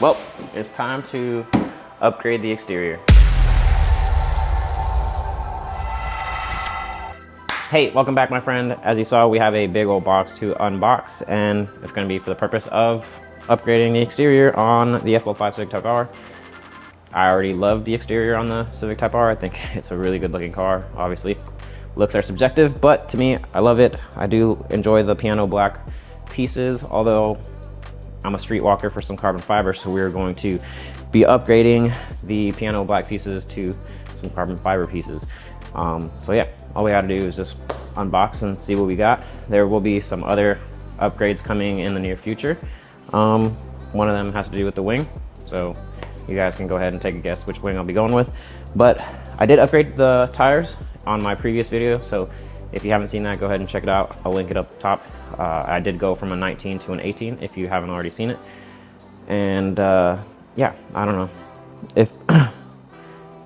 Well, it's time to upgrade the exterior. Hey, welcome back, my friend. As you saw, we have a big old box to unbox, and it's going to be for the purpose of upgrading the exterior on the FL5 Civic Type R. I already love the exterior on the Civic Type R. I think it's a really good looking car. Obviously, looks are subjective, but to me, I love it. I do enjoy the piano black pieces, although I'm a streetwalker for some carbon fiber, so we're going to be upgrading the piano black pieces to some carbon fiber pieces. So yeah, all we gotta do is just unbox and see what we got. There will be some other upgrades coming in the near future. One of them has to do with the wing, so you guys can go ahead and take a guess which wing I'll be going with. But I did upgrade the tires on my previous video, so if you haven't seen that, go ahead and check it out. I'll link it up top. I did go from a 19 to an 18 if you haven't already seen it. And yeah, I don't know.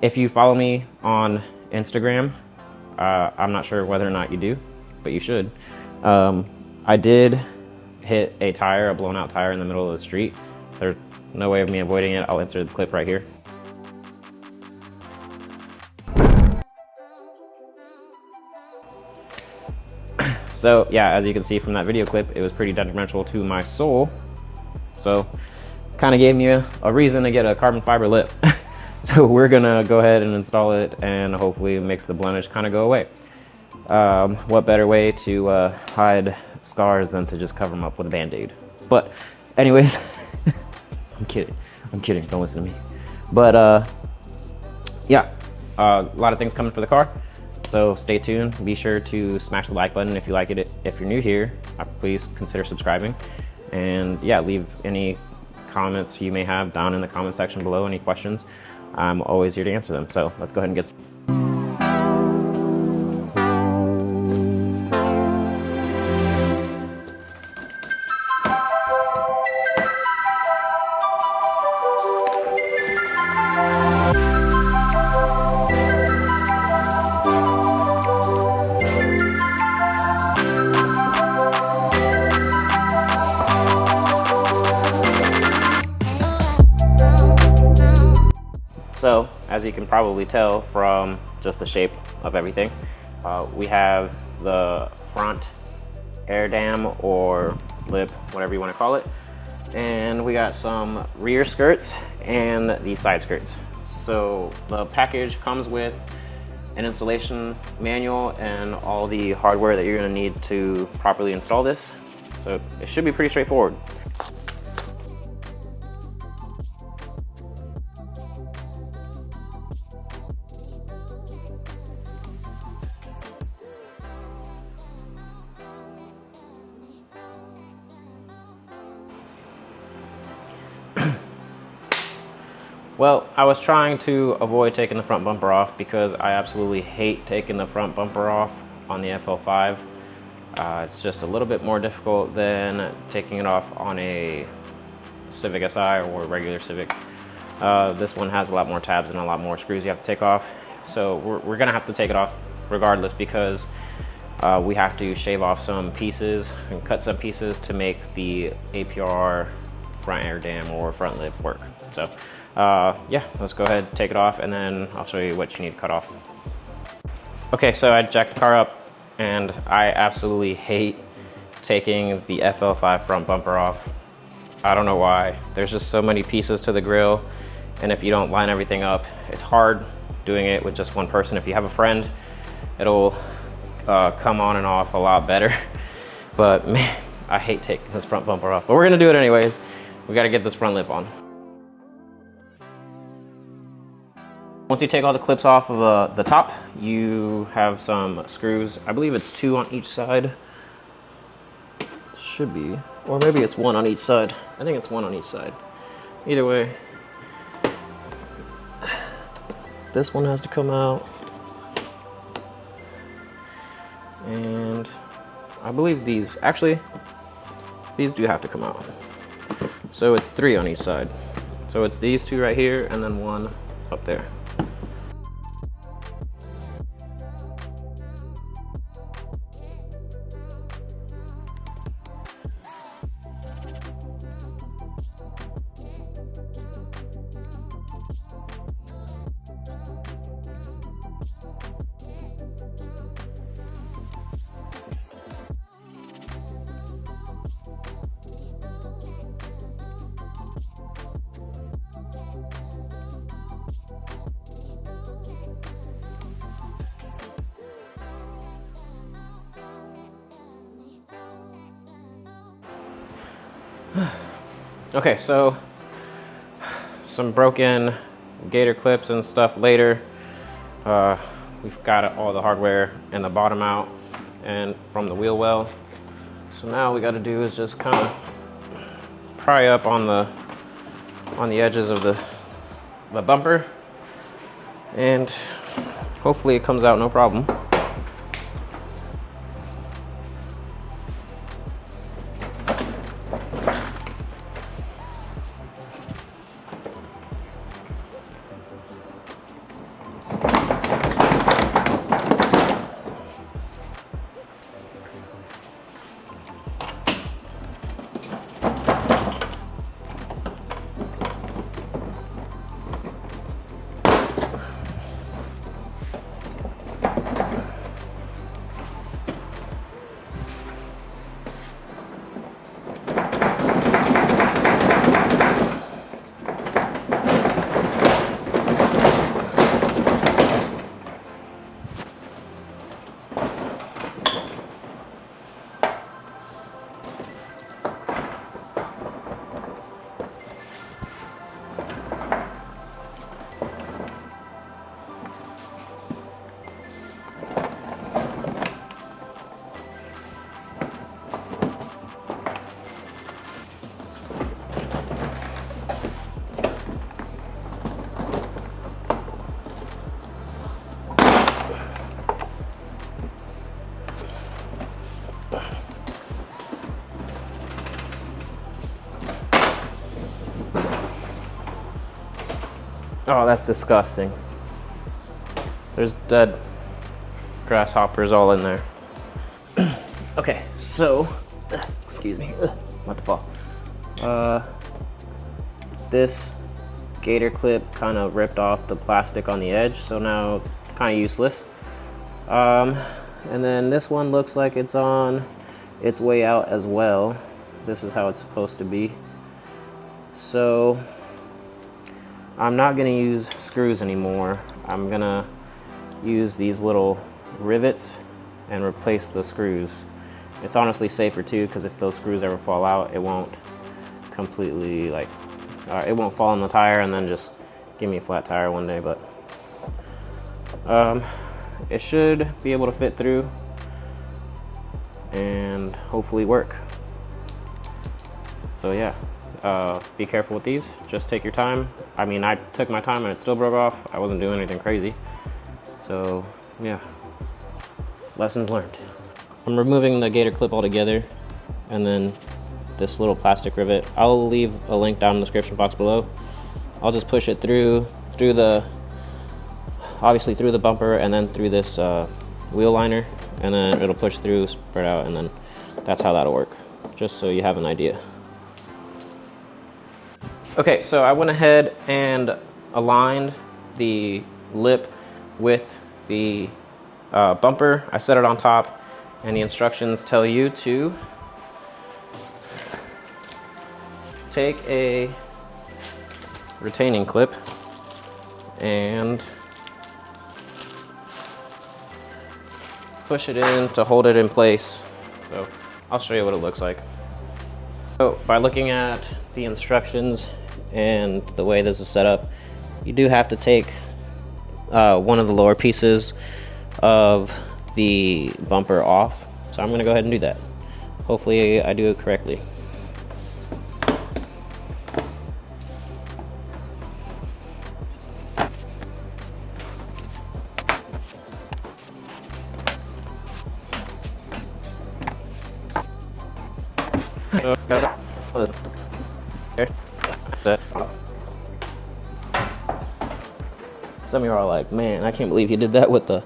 If you follow me on Instagram, I'm not sure whether or not you do, but you should. I did hit a tire, a blown out tire in the middle of the street. There's no way of me avoiding it. I'll insert the clip right here. So yeah, as you can see from that video clip, it was pretty detrimental to my soul. So kind of gave me a reason to get a carbon fiber lip. So we're gonna go ahead and install it, and hopefully it makes the blemish kind of go away. What better way to hide scars than to just cover them up with a band-aid? But anyways, I'm kidding, don't listen to me. But yeah, a lot of things coming for the car, so stay tuned. Be sure to smash the like button if you like it. If you're new here, please consider subscribing, and yeah, leave any comments you may have down in the comment section below. Any questions, I'm always here to answer them. So let's go ahead and get started. So, as you can probably tell from just the shape of everything, we have the front air dam or lip, whatever you want to call it, and we got some rear skirts and the side skirts. So the package comes with an installation manual and all the hardware that you're going to need to properly install this. So it should be pretty straightforward. Well, I was trying to avoid taking the front bumper off because I absolutely hate taking the front bumper off on the FL5. It's just a little bit more difficult than taking it off on a Civic Si or a regular Civic. This one has a lot more tabs and a lot more screws you have to take off. So we're gonna have to take it off regardless, because we have to shave off some pieces and cut some pieces to make the APR front air dam or front lip work. So yeah, let's go ahead and take it off, and then I'll show you what you need to cut off. Okay, so I jacked the car up, and I absolutely hate taking the FL5 front bumper off. I don't know why. There's just so many pieces to the grille, and if you don't line everything up, it's hard doing it with just one person. If you have a friend, it'll come on and off a lot better. But man, I hate taking this front bumper off, but we're gonna do it anyways. We gotta get this front lip on. Once you take all the clips off of the top, you have some screws. I believe it's 2 on each side. Should be, or maybe it's 1 on each side. I think it's 1 on each side. Either way, this one has to come out. And I believe these do have to come out. So it's 3 on each side. So it's these 2 right here, and then 1 up there. Okay, so some broken gator clips and stuff later. We've got all the hardware and the bottom out and from the wheel well. So now all we got to do is just kind of pry up on the edges of the bumper, and hopefully it comes out no problem. Oh, that's disgusting. There's dead grasshoppers all in there. Okay, so, excuse me, about to fall. This gator clip kind of ripped off the plastic on the edge, so now kind of useless. And then this one looks like it's on its way out as well. This is how it's supposed to be. So I'm not gonna use screws anymore. I'm gonna use these little rivets and replace the screws. It's honestly safer too, because if those screws ever fall out, it won't completely it won't fall on the tire and then just give me a flat tire one day, but it should be able to fit through and hopefully work. So yeah. Be careful with these, just take your time. I mean, I took my time and it still broke off. I wasn't doing anything crazy. So yeah, lessons learned. I'm removing the gator clip altogether, and then this little plastic rivet. I'll leave a link down in the description box below. I'll just push it obviously through the bumper and then through this wheel liner, and then it'll push through, spread out, and then that's how that'll work, just so you have an idea. Okay, so I went ahead and aligned the lip with the bumper. I set it on top, and the instructions tell you to take a retaining clip and push it in to hold it in place. So I'll show you what it looks like. So by looking at the instructions and the way this is set up, you do have to take one of the lower pieces of the bumper off. So I'm gonna go ahead and do that. Hopefully I do it correctly. Some of you are like, man, I can't believe you did that with the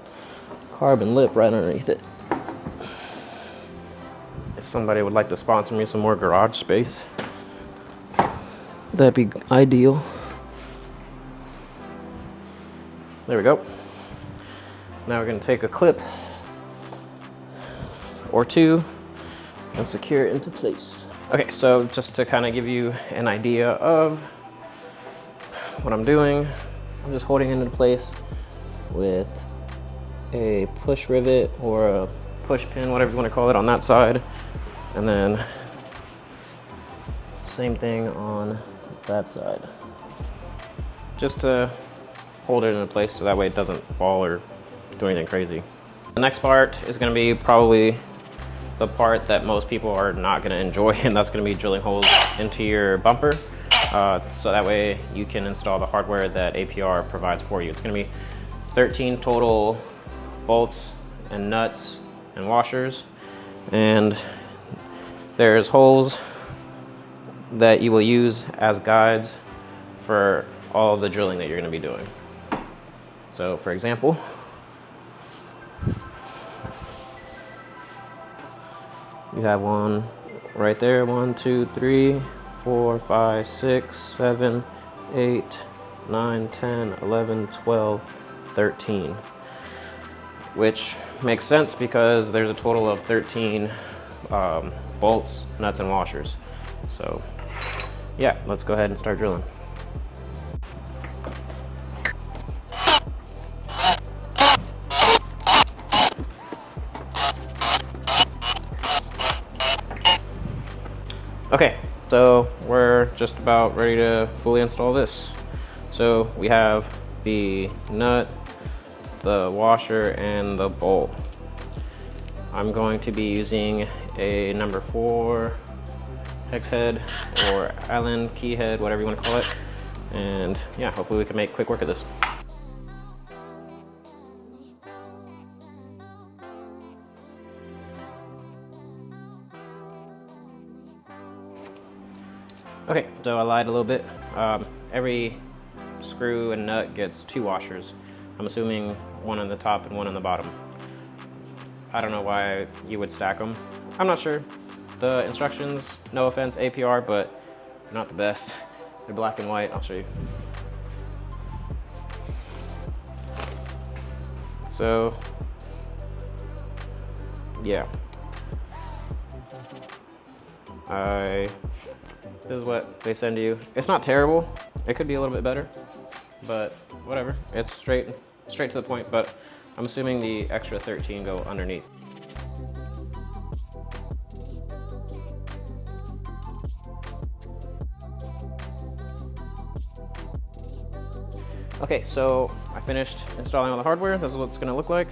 carbon lip right underneath it. If somebody would like to sponsor me some more garage space, that'd be ideal. There we go. Now we're gonna take a clip or two and secure it into place. Okay, so just to kind of give you an idea of what I'm doing, I'm just holding it into place with a push rivet or a push pin, whatever you want to call it, on that side, and then Same thing on that side. Just to hold it in place so that way it doesn't fall or do anything crazy. The next part is going to be probably the part that most people are not going to enjoy, and that's going to be drilling holes into your bumper. So that way you can install the hardware that APR provides for you. It's going to be 13 total bolts and nuts and washers, and there's holes that you will use as guides for all the drilling that you're going to be doing. So for example, you have one right there, 1, 2, 3, 4, 5, 6, 7, 8, 9, 10, 11, 12, 13. Which makes sense because there's a total of 13 bolts, nuts, and washers. So yeah, let's go ahead and start drilling. Okay, so we're just about ready to fully install this. So we have the nut, the washer, and the bolt. I'm going to be using a number 4 hex head or Allen key head, whatever you want to call it. And yeah, hopefully we can make quick work of this. Okay, so I lied a little bit. Every screw and nut gets 2 washers. I'm assuming one on the top and one on the bottom. I don't know why you would stack them. I'm not sure. The instructions, no offense APR, but they're not the best. They're black and white. I'll show you. So yeah, this is what they send you. It's not terrible. It could be a little bit better, but whatever. It's straight to the point, but I'm assuming the extra 13 go underneath. Okay, so I finished installing all the hardware. This is what it's gonna look like.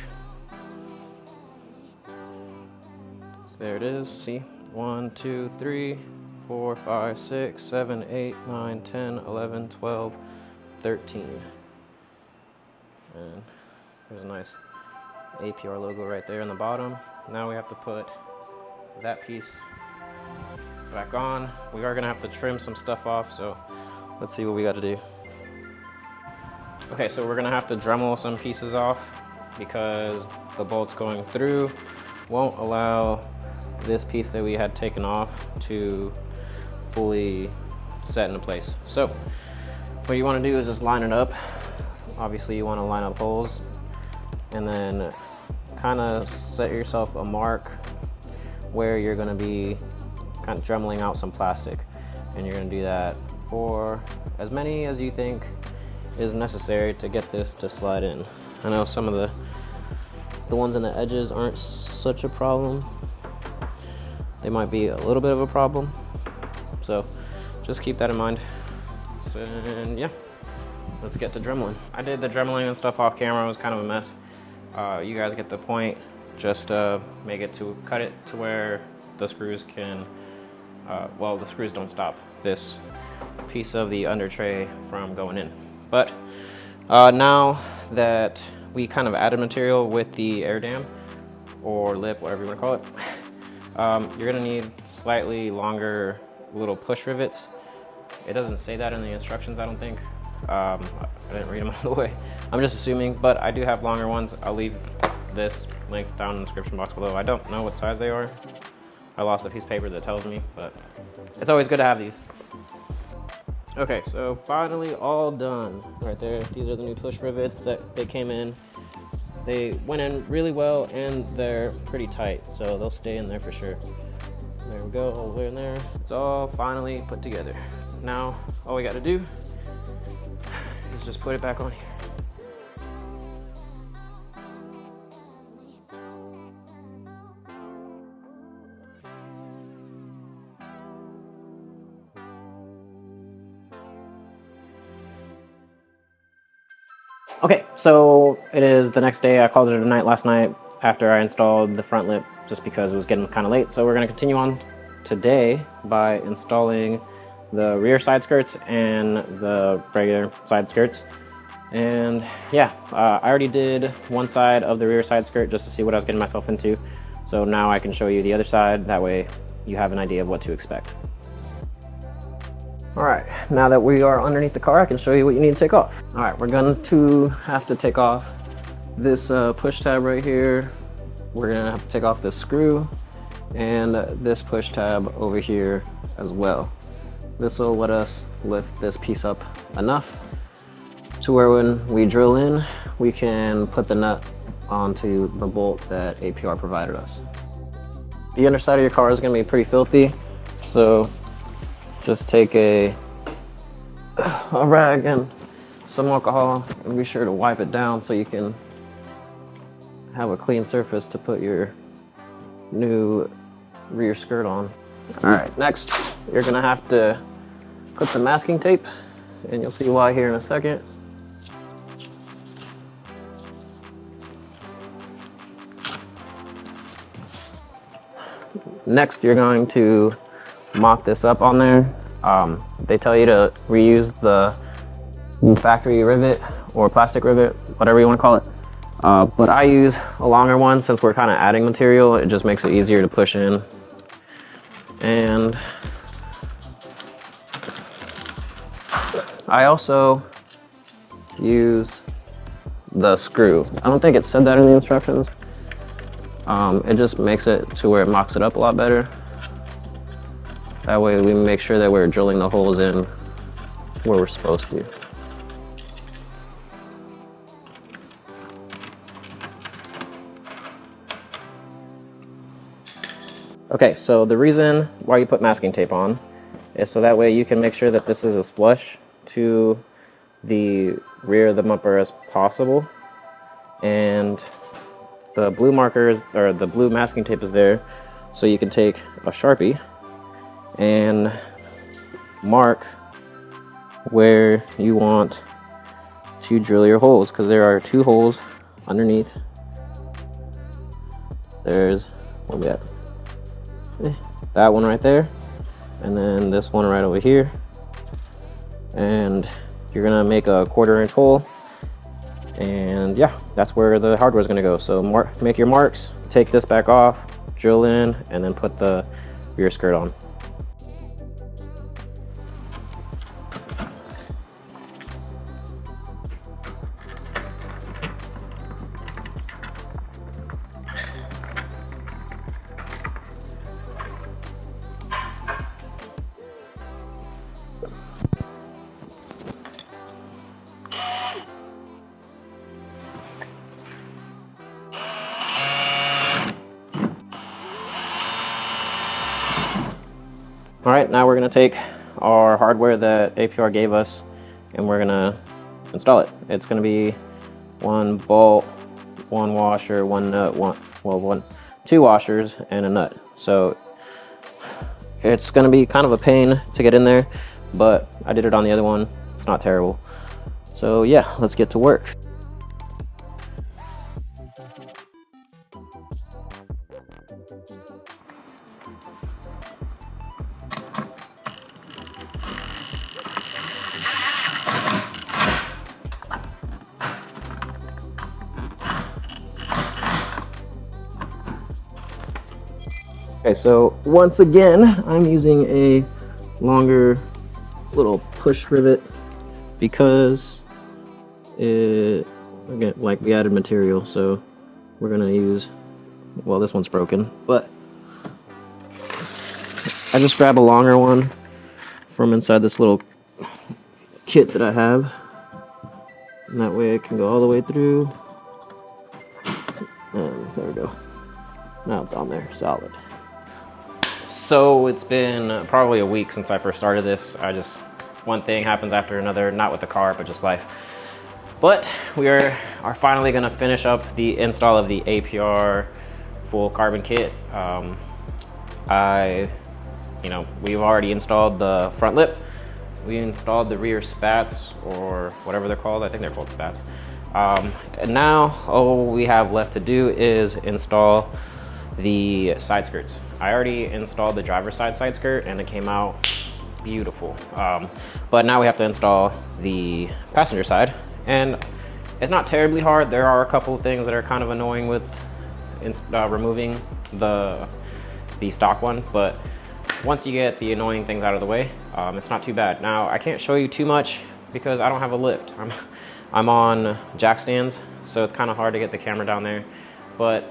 There it is, see? 1, 2, 3, 4, 5, 6, 7, 8, 9, 10, 11, 12, 13. And there's a nice APR logo right there in the bottom. Now we have to put that piece back on. We are gonna have to trim some stuff off, so let's see what we gotta do. Okay, so we're gonna have to Dremel some pieces off because the bolts going through won't allow this piece that we had taken off to fully set into place. So what you wanna do is just line it up. Obviously you wanna line up holes and then kinda set yourself a mark where you're gonna be kind of dremeling out some plastic. And you're gonna do that for as many as you think is necessary to get this to slide in. I know some of the ones on the edges aren't such a problem. They might be a little bit of a problem. So just keep that in mind. So, and yeah, let's get to dremeling. I did the dremeling and stuff off camera. It was kind of a mess. You guys get the point. Just cut it to where the screws can, well, the screws don't stop this piece of the under tray from going in. But now that we kind of added material with the air dam or lip, whatever you want to call it, you're gonna need slightly longer little push rivets. It doesn't say that in the instructions, I don't think. I didn't read them all the way. I'm just assuming, but I do have longer ones. I'll leave this link down in the description box below. I don't know what size they are. I lost a piece of paper that tells me, but it's always good to have these. Okay, so finally all done right there. These are the new push rivets that they came in. They went in really well and they're pretty tight, so they'll stay in there for sure. There we go, all the way in there. It's all finally put together. Now, all we gotta do is just put it back on here. Okay, so it is the next day. I called it a night last night after I installed the front lip just because it was getting kind of late. So we're going to continue on today by installing the rear side skirts and the regular side skirts. And yeah, I already did one side of the rear side skirt just to see what I was getting myself into. So now I can show you the other side. That way you have an idea of what to expect. All right, now that we are underneath the car, I can show you what you need to take off. All right, we're going to have to take off this push tab right here. We're gonna have to take off this screw and this push tab over here as well. This will let us lift this piece up enough to where when we drill in, we can put the nut onto the bolt that APR provided us. The underside of your car is gonna be pretty filthy, so just take a rag and some alcohol and be sure to wipe it down so you can have a clean surface to put your new rear skirt on. All right, next you're gonna have to put some masking tape, and you'll see why here in a second. Next, you're going to mock this up on there. They tell you to reuse the factory rivet or plastic rivet, whatever you want to call it. But I use a longer one since we're kind of adding material. It just makes it easier to push in. And I also use the screw. I don't think it said that in the instructions. It just makes it to where it mocks it up a lot better. That way we make sure that we're drilling the holes in where we're supposed to. Okay, so the reason why you put masking tape on is so that way you can make sure that this is as flush to the rear of the bumper as possible. And the blue markers, or the blue masking tape is there, so you can take a Sharpie and mark where you want to drill your holes, because there are 2 holes underneath. There's, what we got? That one right there, and then this one right over here. And you're gonna make a 1/4 inch hole, and yeah, that's where the hardware is gonna go. So make your marks, take this back off, drill in, and then put the rear skirt on. All right, now we're gonna take our hardware that APR gave us and we're gonna install it. It's gonna be 1 bolt, 1 washer, 1 nut, 2 washers and a nut. So it's gonna be kind of a pain to get in there, but I did it on the other one. It's not terrible. So yeah, let's get to work. Okay, so once again, I'm using a longer little push rivet because again, like we added material, so we're gonna use, well, this one's broken, but I just grab a longer one from inside this little kit that I have, and that way it can go all the way through, and there we go. Now it's on there, solid. So it's been probably a week since I first started this. One thing happens after another, not with the car, but just life. But we are finally gonna finish up the install of the APR full carbon kit. We've already installed the front lip. We installed the rear spats, or whatever they're called. I think they're called spats. And now all we have left to do is install the side skirts. I already installed the driver's side skirt and it came out beautiful. But now we have to install the passenger side, and it's not terribly hard. There are a couple of things that are kind of annoying with removing the stock one, but once you get the annoying things out of the way, it's not too bad. Now I can't show you too much because I don't have a lift. I'm on jack stands, so it's kind of hard to get the camera down there, but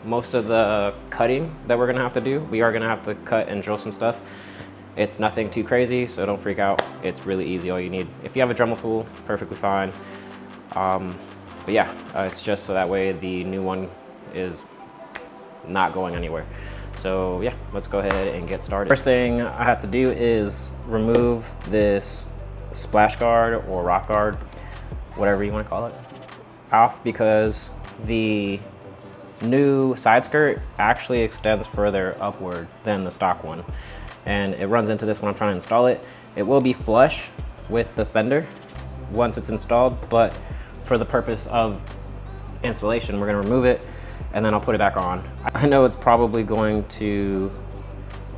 most of the cutting that we're gonna have to do, we are gonna have to cut and drill some stuff. It's nothing too crazy, so don't freak out. It's really easy. All you need, if you have a Dremel tool, perfectly fine. But yeah, it's just so that way the new one is not going anywhere. So yeah, let's go ahead and get started. First thing I have to do is remove this splash guard or rock guard, whatever you want to call it, off, because the new side skirt actually extends further upward than the stock one, and it runs into this when I'm trying to install it. It will be flush with the fender once it's installed, but for the purpose of installation, we're going to remove it and then I'll put it back on. I know it's probably going to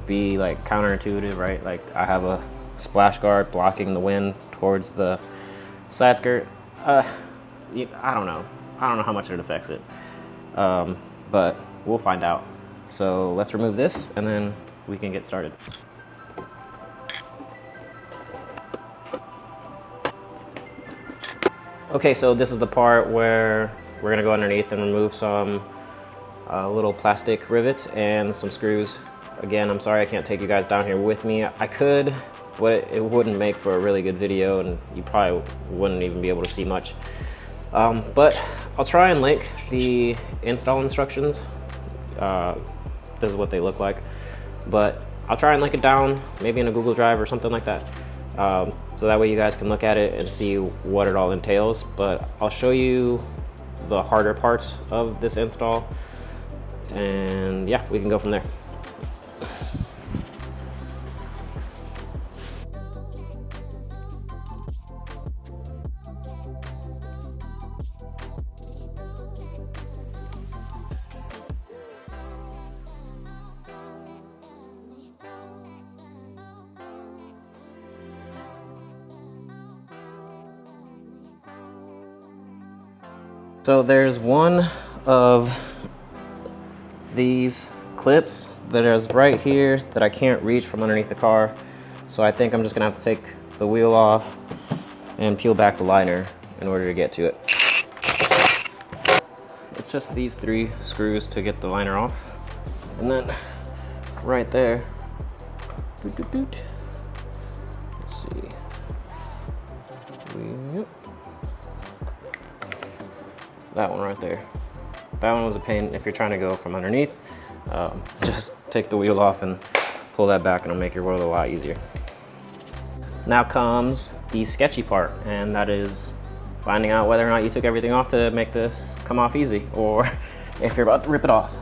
be like counterintuitive, right? Like I have a splash guard blocking the wind towards the side skirt. I don't know how much it affects it, but we'll find out. So let's remove this and then we can get started. Okay, so this is the part where we're gonna go underneath and remove some little plastic rivets and some screws. Again, I'm sorry I can't take you guys down here with me. I could, but it wouldn't make for a really good video and you probably wouldn't even be able to see much. But I'll try and link the install instructions. This is what they look like, but I'll try and link it down, maybe in a Google Drive or something like that. So that way you guys can look at it and see what it all entails. But I'll show you the harder parts of this install, and yeah, we can go from there. So there's one of these clips that is right here that I can't reach from underneath the car. So I think I'm just gonna have to take the wheel off and peel back the liner in order to get to it. It's just these 3 screws to get the liner off. And then right there, let's see. That one right there. That one was a pain if you're trying to go from underneath. Just take the wheel off and pull that back and it'll make your world a lot easier. Now comes the sketchy part, and that is finding out whether or not you took everything off to make this come off easy, or if you're about to rip it off.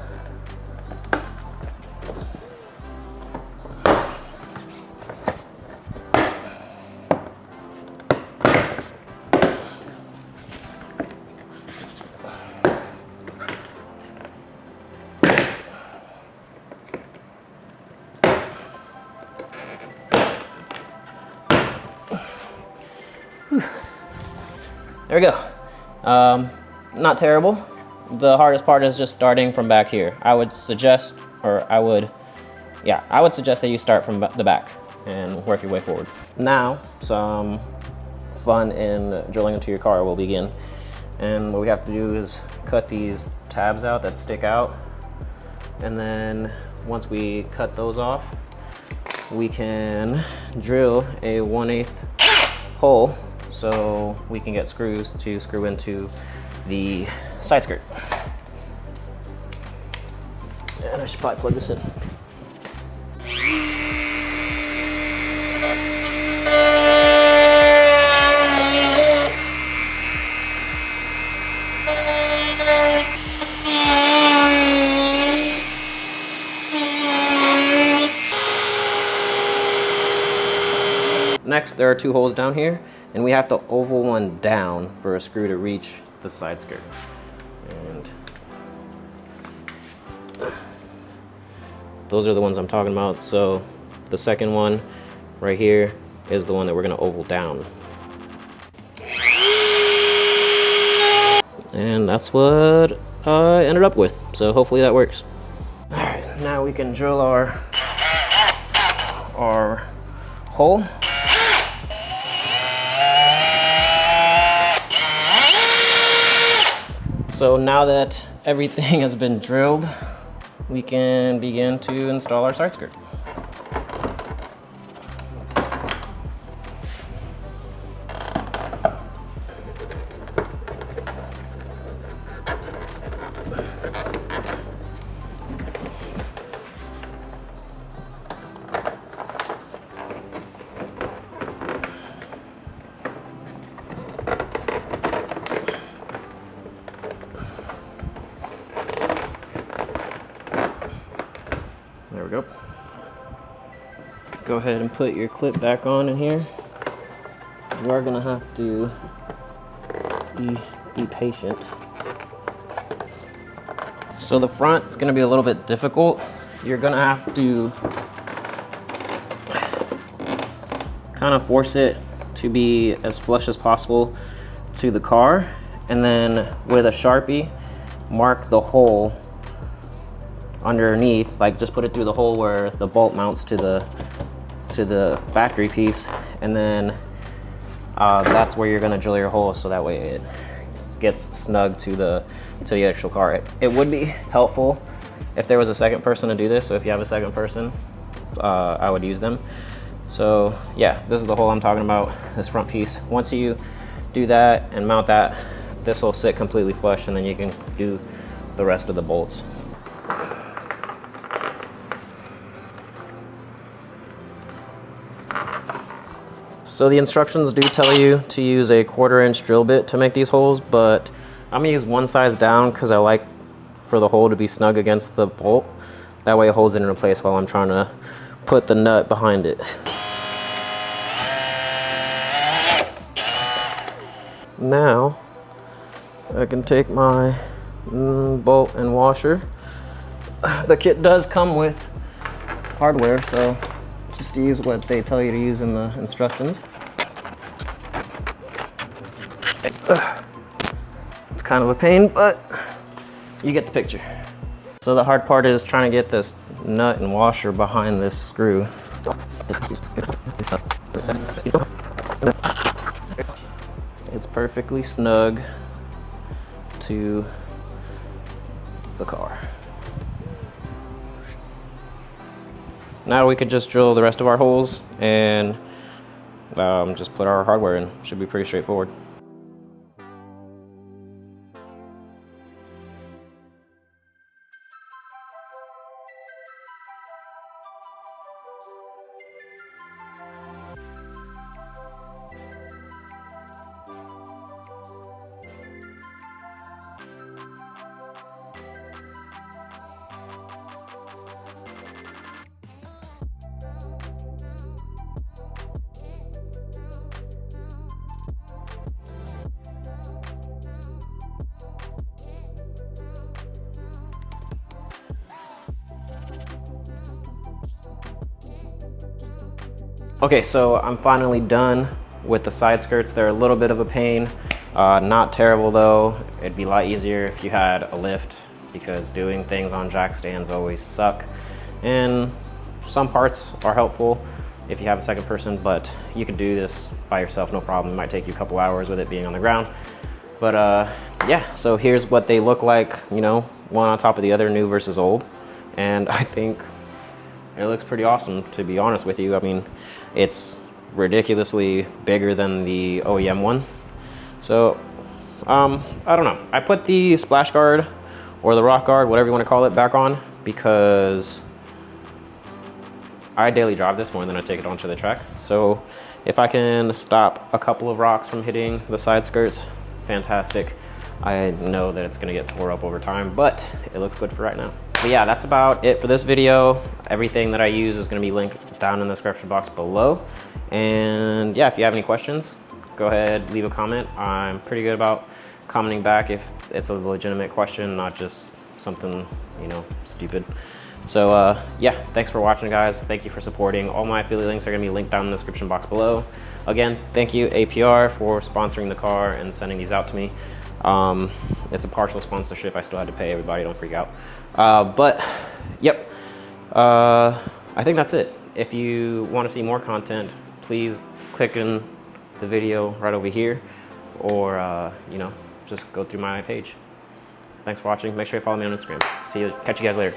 There we go. Not terrible. The hardest part is just starting from back here. I would suggest that you start from the back and work your way forward. Now, some fun in drilling into your car will begin. And what we have to do is cut these tabs out that stick out. And then once we cut those off, we can drill a 1/8 hole so we can get screws to screw into the side skirt. And I should probably plug this in. Next, there are 2 holes down here, and we have to oval one down for a screw to reach the side skirt. And those are the ones I'm talking about. So the second one right here is the one that we're gonna oval down. And that's what I ended up with. So hopefully that works. All right, now we can drill our hole. So now that everything has been drilled, we can begin to install our side skirt. There we go. Go ahead and put your clip back on in here. You are gonna have to be patient. So the front is gonna be a little bit difficult. You're gonna have to kind of force it to be as flush as possible to the car, and then with a Sharpie, mark the hole underneath, like just put it through the hole where the bolt mounts to the factory piece, and then that's where you're gonna drill your hole, so that way it gets snug to the actual car. It would be helpful if there was a second person to do this, so if you have a second person, I would use them. So yeah, this is the hole I'm talking about, this front piece. Once you do that and mount that, this will sit completely flush, and then you can do the rest of the bolts. So the instructions do tell you to use a 1/4 inch drill bit to make these holes, but I'm gonna use one size down because I like for the hole to be snug against the bolt. That way it holds it in place while I'm trying to put the nut behind it. Now I can take my bolt and washer. The kit does come with hardware, so just use what they tell you to use in the instructions. It's kind of a pain, but you get the picture. So the hard part is trying to get this nut and washer behind this screw. It's perfectly snug to the car. Now we could just drill the rest of our holes and just put our hardware in. Should be pretty straightforward. Okay, so I'm finally done with the side skirts. They're a little bit of a pain, not terrible though. It'd be a lot easier if you had a lift, because doing things on jack stands always suck. And some parts are helpful if you have a second person, but you could do this by yourself, no problem. It might take you a couple hours with it being on the ground. But yeah, so here's what they look like, you know, one on top of the other, new versus old. And I think it looks pretty awesome, to be honest with you. I mean, it's ridiculously bigger than the OEM one. So, I don't know. I put the splash guard or the rock guard, whatever you want to call it, back on because I daily drive this more than I take it onto the track. So if I can stop a couple of rocks from hitting the side skirts, fantastic. I know that it's gonna get tore up over time, but it looks good for right now. But yeah, that's about it for this video. Everything that I use is gonna be linked down in the description box below. And yeah, if you have any questions, go ahead, leave a comment. I'm pretty good about commenting back if it's a legitimate question, not just something, you know, stupid. So yeah, thanks for watching, guys. Thank you for supporting. All my affiliate links are gonna be linked down in the description box below. Again, thank you APR for sponsoring the car and sending these out to me. It's a partial sponsorship. I still had to pay everybody, don't freak out. But yep, I think that's it. If you want to see more content, please click in the video right over here, or you know, just go through my page. Thanks for watching. Make sure you follow me on Instagram. See you. Catch you guys later.